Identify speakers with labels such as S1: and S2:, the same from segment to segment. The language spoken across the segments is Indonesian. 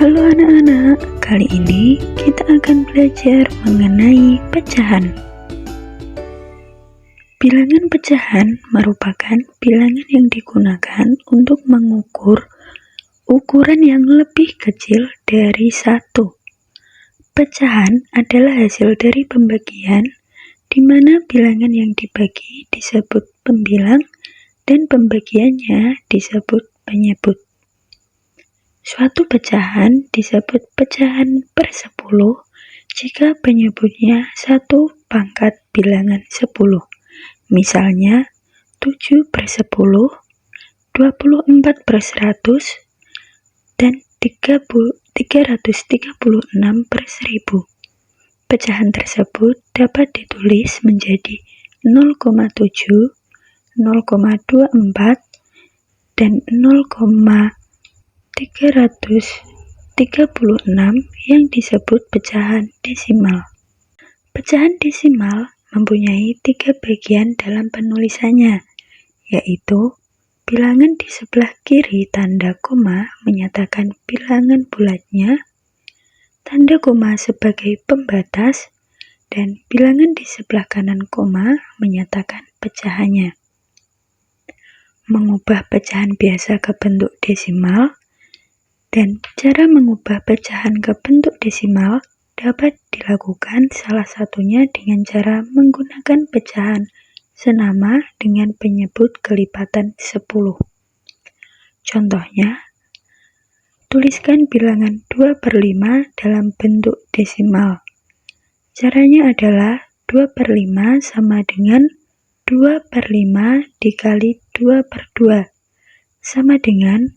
S1: Halo anak-anak, kali ini kita akan belajar mengenai pecahan. Bilangan pecahan merupakan bilangan yang digunakan untuk mengukur ukuran yang lebih kecil dari 1. Pecahan adalah hasil dari pembagian, di mana bilangan yang dibagi disebut pembilang dan pembagiannya disebut penyebut. Suatu pecahan disebut pecahan per 10 jika penyebutnya 1 pangkat bilangan 10. Misalnya 7/10, 24/100, dan 336/1000. Pecahan tersebut dapat ditulis menjadi 0,7, 0,24, dan 0,336 yang disebut pecahan desimal. Pecahan desimal mempunyai 3 bagian dalam penulisannya, yaitu bilangan di sebelah kiri tanda koma menyatakan bilangan bulatnya, tanda koma sebagai pembatas, dan bilangan di sebelah kanan koma menyatakan pecahannya. Mengubah pecahan biasa ke bentuk desimal dan cara mengubah pecahan ke bentuk desimal dapat dilakukan salah satunya dengan cara menggunakan pecahan senama dengan penyebut kelipatan 10. Contohnya, tuliskan bilangan 2/5 dalam bentuk desimal. Caranya adalah 2/5 sama dengan 2/5 dikali 2/2 sama dengan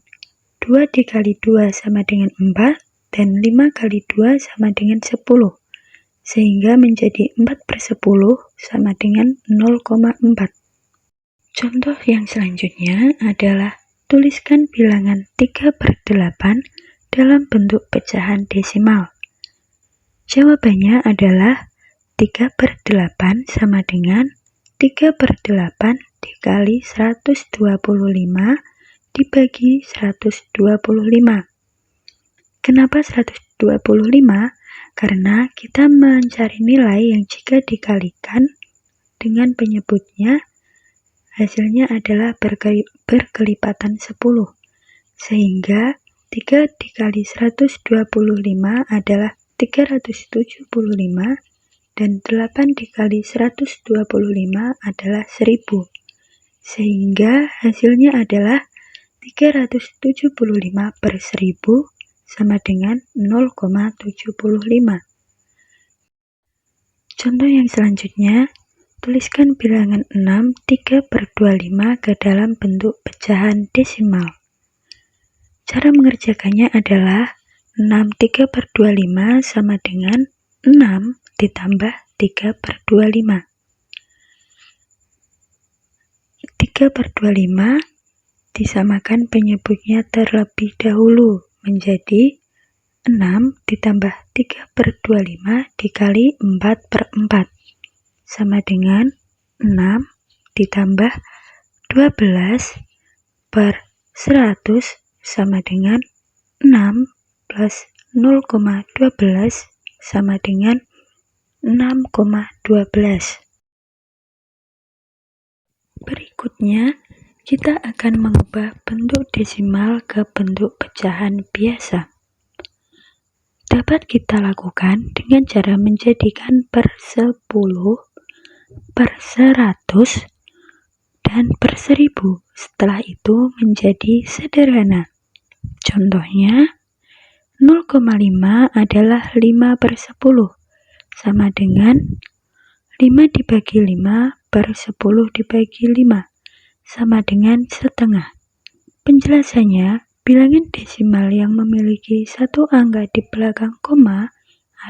S1: 2 dikali 2 sama dengan 4, dan 5 kali 2 sama dengan 10, sehingga menjadi 4/10 sama dengan 0,4. Contoh yang selanjutnya adalah tuliskan bilangan 3/8 dalam bentuk pecahan desimal. Jawabannya adalah 3/8 sama dengan 3/8 dikali 125 dibagi 125. Kenapa 125? Karena kita mencari nilai yang jika dikalikan dengan penyebutnya, hasilnya adalah berkelipatan 10. Sehingga 3 dikali 125 adalah 375, dan 8 dikali 125 adalah 10. Sehingga hasilnya adalah 375/1000 sama dengan 0,75. Contoh yang selanjutnya, tuliskan bilangan 6 3/25 ke dalam bentuk pecahan desimal. Cara mengerjakannya adalah 6 3/25 sama dengan 6 ditambah 3/25. 3/25 disamakan penyebutnya terlebih dahulu menjadi 6 ditambah 3/25 dikali 4/4 sama dengan 6 ditambah 12/100 sama dengan 6 plus 0,12 sama dengan 6,12. Berikutnya, kita akan mengubah bentuk desimal ke bentuk pecahan biasa. Dapat kita lakukan dengan cara menjadikan per 10, per 100, dan per 1000. Setelah itu menjadi sederhana. Contohnya, 0,5 adalah 5/10, sama dengan 5 dibagi 5 per 10 dibagi 5. Sama dengan setengah. Penjelasannya, bilangan desimal yang memiliki satu angka di belakang koma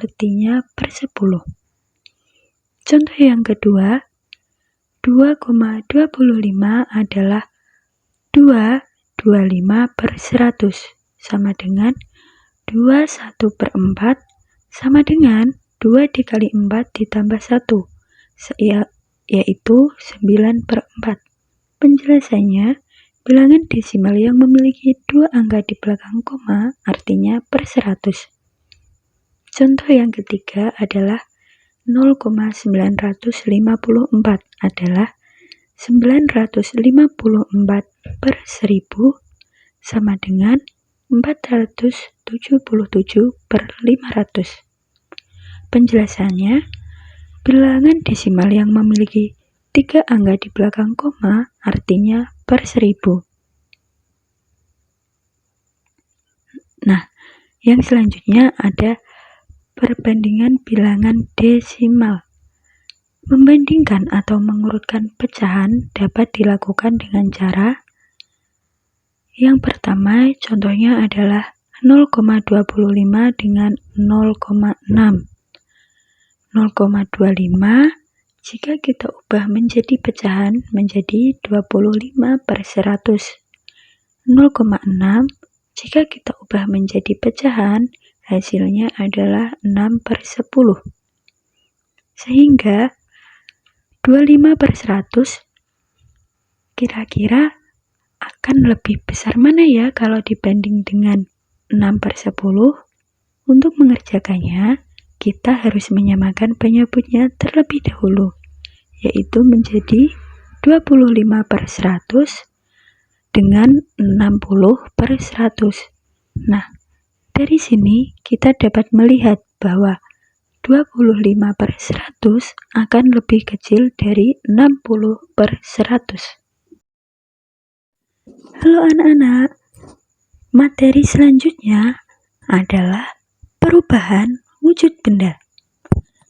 S1: artinya per 10. Contoh yang kedua, 2,25 adalah 225/100 sama dengan 21/4 sama dengan 2 dikali 4 ditambah 1, yaitu 9/4. Penjelasannya, Bilangan desimal yang memiliki dua angka di belakang koma artinya per 100. Contoh yang ketiga adalah 0,954 adalah 954 per 1000 sama dengan 477 per 500. Penjelasannya, bilangan desimal yang memiliki 3 angka di belakang koma artinya per 1000. Nah, yang selanjutnya ada perbandingan bilangan desimal. Membandingkan atau mengurutkan pecahan dapat dilakukan dengan cara yang pertama, contohnya adalah 0,25 dengan 0,6. 0,25 jika kita ubah menjadi pecahan menjadi 25 per 100. 0,6 jika kita ubah menjadi pecahan hasilnya adalah 6 per 10. Sehingga 25 per 100 kira-kira akan lebih besar mana ya kalau dibanding dengan 6 per 10? Untuk mengerjakannya, kita harus menyamakan penyebutnya terlebih dahulu, yaitu menjadi 25 per 100 dengan 60 per 100. Nah, dari sini kita dapat melihat bahwa 25 per 100 akan lebih kecil dari 60 per 100. Halo anak-anak, materi selanjutnya adalah perubahan wujud benda.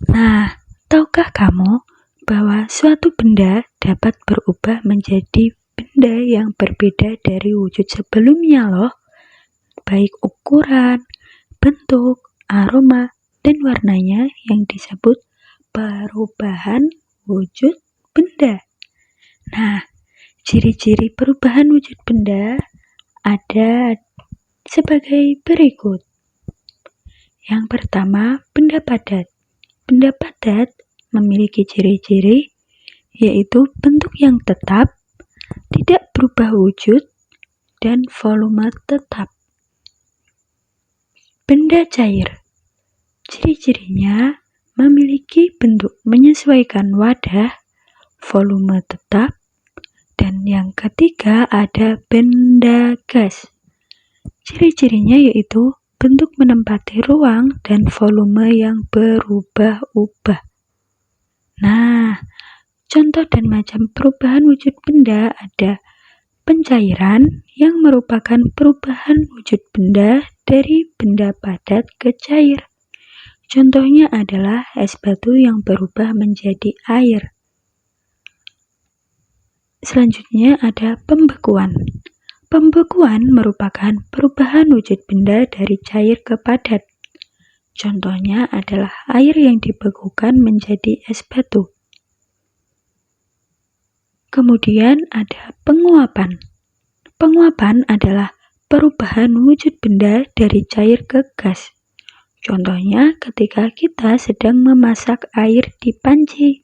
S1: Nah, tahukah kamu bahwa suatu benda dapat berubah menjadi benda yang berbeda dari wujud sebelumnya loh, baik ukuran, bentuk, aroma, dan warnanya yang disebut perubahan wujud benda. Nah, ciri-ciri perubahan wujud benda ada sebagai berikut. Yang pertama, benda padat. Benda padat memiliki ciri-ciri yaitu bentuk yang tetap, tidak berubah wujud, dan volume tetap. Benda cair. Ciri-cirinya memiliki bentuk menyesuaikan wadah, volume tetap, dan yang ketiga ada benda gas. Ciri-cirinya yaitu bentuk menempati ruang dan volume yang berubah-ubah. Nah, contoh dan macam perubahan wujud benda ada pencairan yang merupakan perubahan wujud benda dari benda padat ke cair. Contohnya adalah es batu yang berubah menjadi air. Selanjutnya ada pembekuan. Pembekuan merupakan perubahan wujud benda dari cair ke padat. Contohnya adalah air yang dibekukan menjadi es batu. Kemudian ada penguapan. Penguapan adalah perubahan wujud benda dari cair ke gas. Contohnya ketika kita sedang memasak air di panci.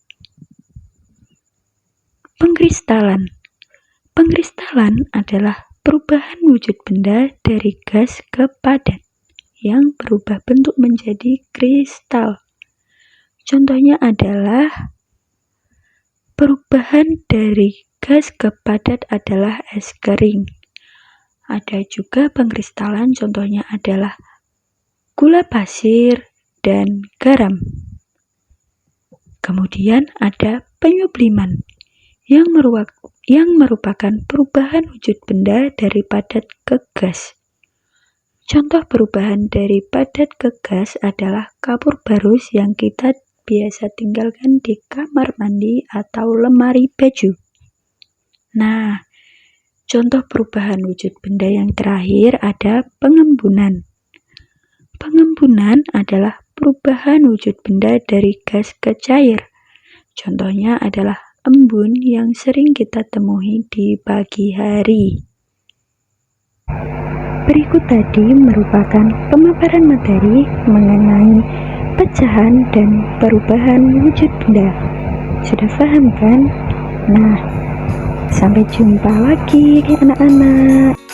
S1: Pengkristalan. Pengkristalan adalah perubahan wujud benda dari gas ke padat yang berubah bentuk menjadi kristal. Contohnya adalah perubahan dari gas ke padat adalah es kering. Ada juga pengkristalan, contohnya adalah gula pasir dan garam. Kemudian ada penyubliman yang merupakan perubahan wujud benda dari padat ke gas. Contoh perubahan dari padat ke gas adalah kapur barus yang kita biasa tinggalkan di kamar mandi atau lemari baju. Nah, contoh perubahan wujud benda yang terakhir ada pengembunan. Pengembunan adalah perubahan wujud benda dari gas ke cair. Contohnya adalah embun yang sering kita temui di pagi hari. Berikut tadi merupakan pemaparan materi mengenai pecahan dan perubahan wujud benda. Sudah paham kan? Nah, Sampai jumpa lagi anak-anak.